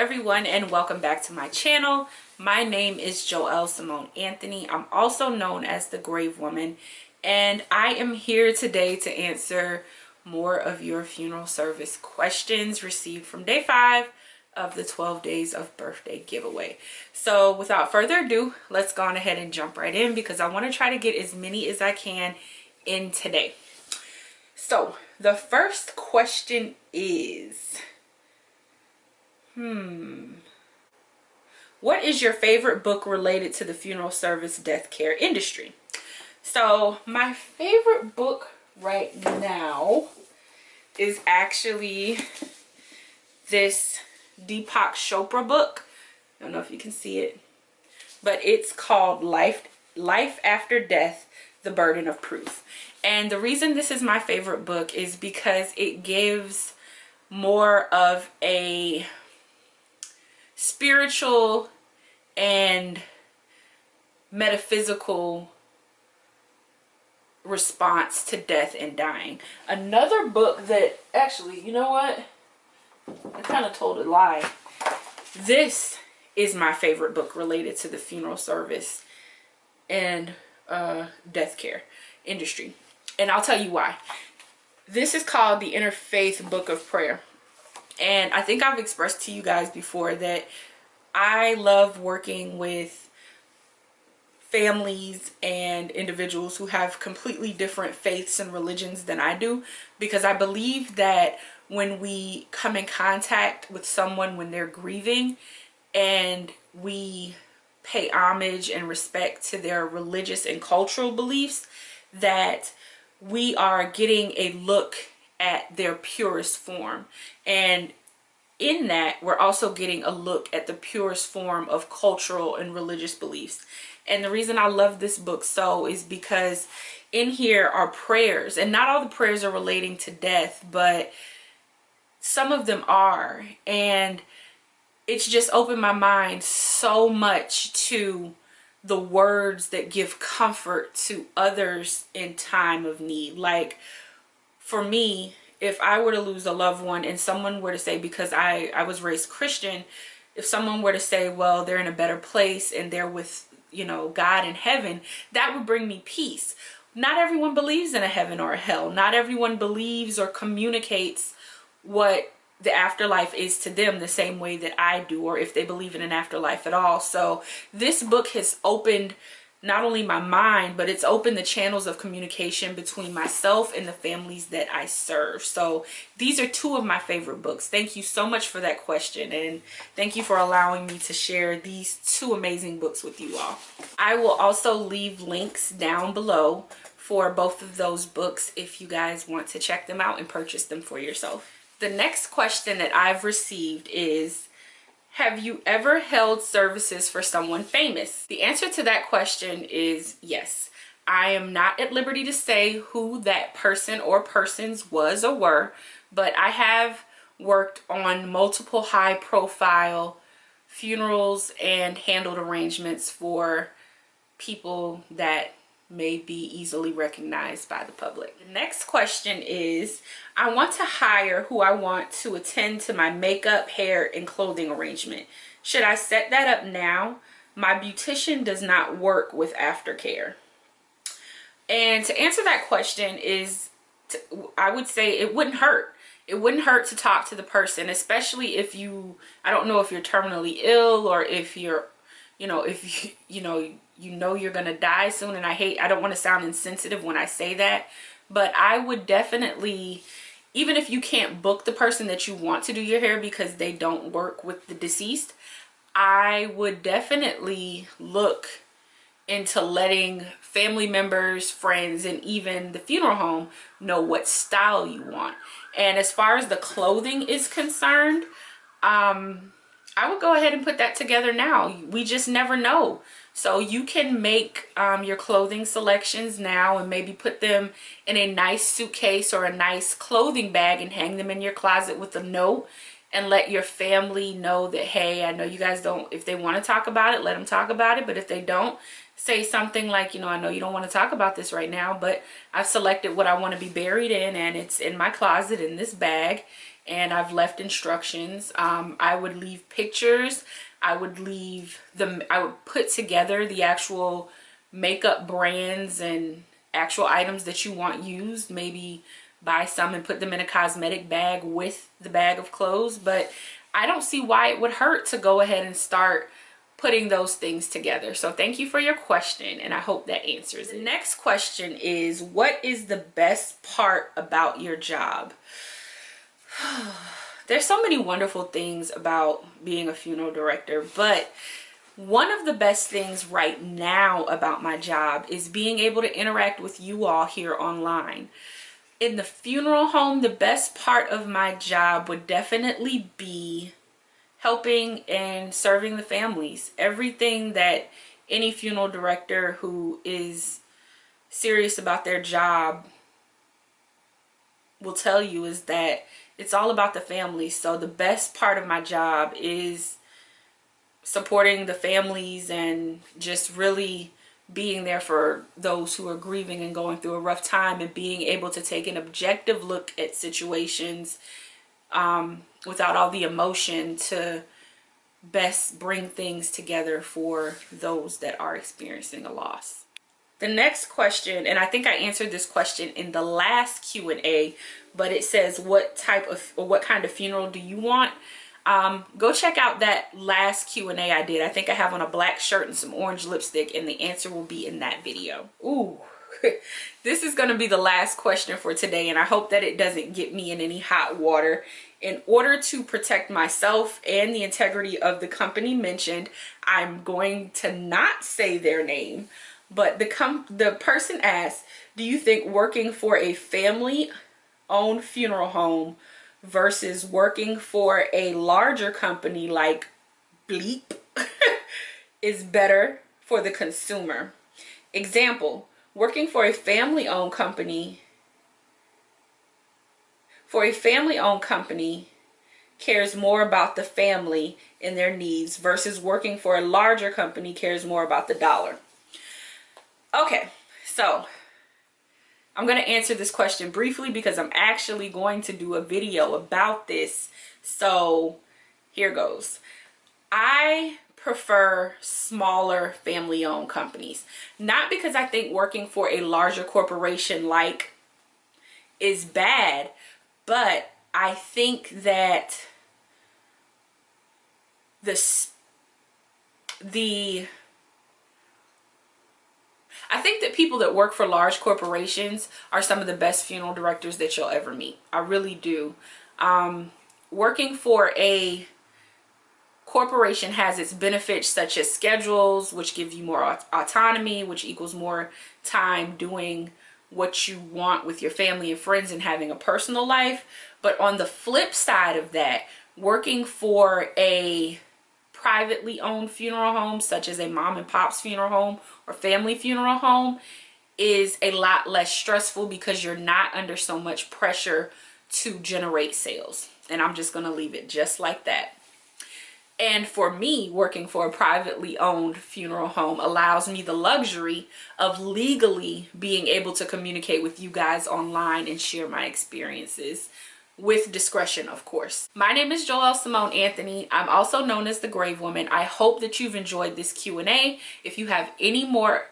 everyone, and welcome back to my channel. My name is Joelle Simone Anthony. I'm also known as the Grave Woman, and I am here today to answer more of your funeral service questions received from day 5 of the 12 days of birthday giveaway. So without further ado, let's go on ahead and jump right in because I want to try to get as many as I can in today. So the first question is, what is your favorite book related to the funeral service death care industry? So my favorite book right now is actually this Deepak Chopra book. I don't know if you can see it, but it's called Life After Death, The Burden of Proof. And the reason this is my favorite book is because it gives more of a spiritual and metaphysical response to death and dying. Another book that actually, you know what? I kind of told a lie. This is my favorite book related to the funeral service and death care industry. And I'll tell you why. This is called the Interfaith Book of Prayer. And I think I've expressed to you guys before that I love working with families and individuals who have completely different faiths and religions than I do, because I believe that when we come in contact with someone when they're grieving and we pay homage and respect to their religious and cultural beliefs, that we are getting a look at their purest form. And in that, we're also getting a look at the purest form of cultural and religious beliefs. And the reason I love this book so is because in here are prayers, and not all the prayers are relating to death, but some of them are. And it's just opened my mind so much to the words that give comfort to others in time of need. Like, for me, if I were to lose a loved one and someone were to say, because I was raised Christian, if someone were to say, well, they're in a better place and they're with, you know, God in heaven, that would bring me peace. Not everyone believes in a heaven or a hell. Not everyone believes or communicates what the afterlife is to them the same way that I do, or if they believe in an afterlife at all. So this book has opened not only my mind, but it's opened the channels of communication between myself and the families that I serve. So these are two of my favorite books. Thank you so much for that question, and thank you for allowing me to share these two amazing books with you all. I will also leave links down below for both of those books if you guys want to check them out and purchase them for yourself. The next question that I've received is, have you ever held services for someone famous? The answer to that question is yes. I am not at liberty to say who that person or persons was or were, but I have worked on multiple high-profile funerals and handled arrangements for people that may be easily recognized by the public. The next question is, I want to hire who I want to attend to my makeup, hair, and clothing arrangement. Should I set that up now? My beautician does not work with aftercare. And to answer that question is, I would say it wouldn't hurt. It wouldn't hurt to talk to the person, especially if you, I don't know if you're terminally ill or if you're, if you know you're gonna die soon. And I don't want to sound insensitive when I say that, but I would definitely, even if you can't book the person that you want to do your hair because they don't work with the deceased, I would definitely look into letting family members, friends, and even the funeral home know what style you want. And as far as the clothing is concerned, I would go ahead and put that together now. We just never know. So you can make your clothing selections now and maybe put them in a nice suitcase or a nice clothing bag and hang them in your closet with a note and let your family know that, hey, I know you guys don't, if they want to talk about it, let them talk about it. But if they don't, say something like, I know you don't want to talk about this right now, but I've selected what I want to be buried in, and it's in my closet in this bag. and I've left instructions. I would leave pictures. I would put together the actual makeup brands and actual items that you want used. Maybe buy some and put them in a cosmetic bag with the bag of clothes. But I don't see why it would hurt to go ahead and start putting those things together. So thank you for your question, and I hope that answers it. The next question is, what is the best part about your job? There's so many wonderful things about being a funeral director, but one of the best things right now about my job is being able to interact with you all here online. In the funeral home, the best part of my job would definitely be helping and serving the families. Everything that any funeral director who is serious about their job will tell you is that it's all about the family. So the best part of my job is supporting the families and just really being there for those who are grieving and going through a rough time, and being able to take an objective look at situations without all the emotion to best bring things together for those that are experiencing a loss. The next question, and I think I answered this question in the last Q&A, but it says, what kind of funeral do you want? Go check out that last Q&A I did. I think I have on a black shirt and some orange lipstick, and the answer will be in that video. Ooh, this is going to be the last question for today, and I hope that it doesn't get me in any hot water. In order to protect myself and the integrity of the company mentioned, I'm going to not say their name, but the person asked, do you think working for a family-owned funeral home versus working for a larger company like Bleep is better for the consumer? Example, working for a family-owned company cares more about the family and their needs, versus working for a larger company cares more about the dollar. Okay, so I'm going to answer this question briefly because I'm actually going to do a video about this. So here goes. I prefer smaller family-owned companies. Not because I think working for a larger corporation is bad, but I think that I think that people that work for large corporations are some of the best funeral directors that you'll ever meet. I really do. Working for a corporation has its benefits, such as schedules, which give you more autonomy, which equals more time doing what you want with your family and friends and having a personal life. But on the flip side of that, working for a privately owned funeral home, such as a mom and pop's funeral home or family funeral home, is a lot less stressful because you're not under so much pressure to generate sales. And I'm just going to leave it just like that. And for me, working for a privately owned funeral home allows me the luxury of legally being able to communicate with you guys online and share my experiences with discretion, of course. My name is Joelle Simone Anthony. I'm also known as the Grave Woman. I hope that you've enjoyed this Q&A. If you have any more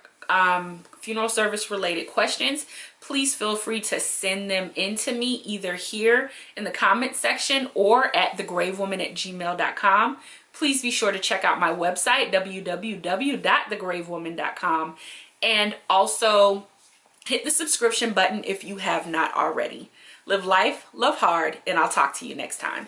funeral service related questions, please feel free to send them in to me either here in the comment section or at thegravewoman@gmail.com. Please be sure to check out my website, www.thegravewoman.com, and also hit the subscription button if you have not already. Live life, love hard, and I'll talk to you next time.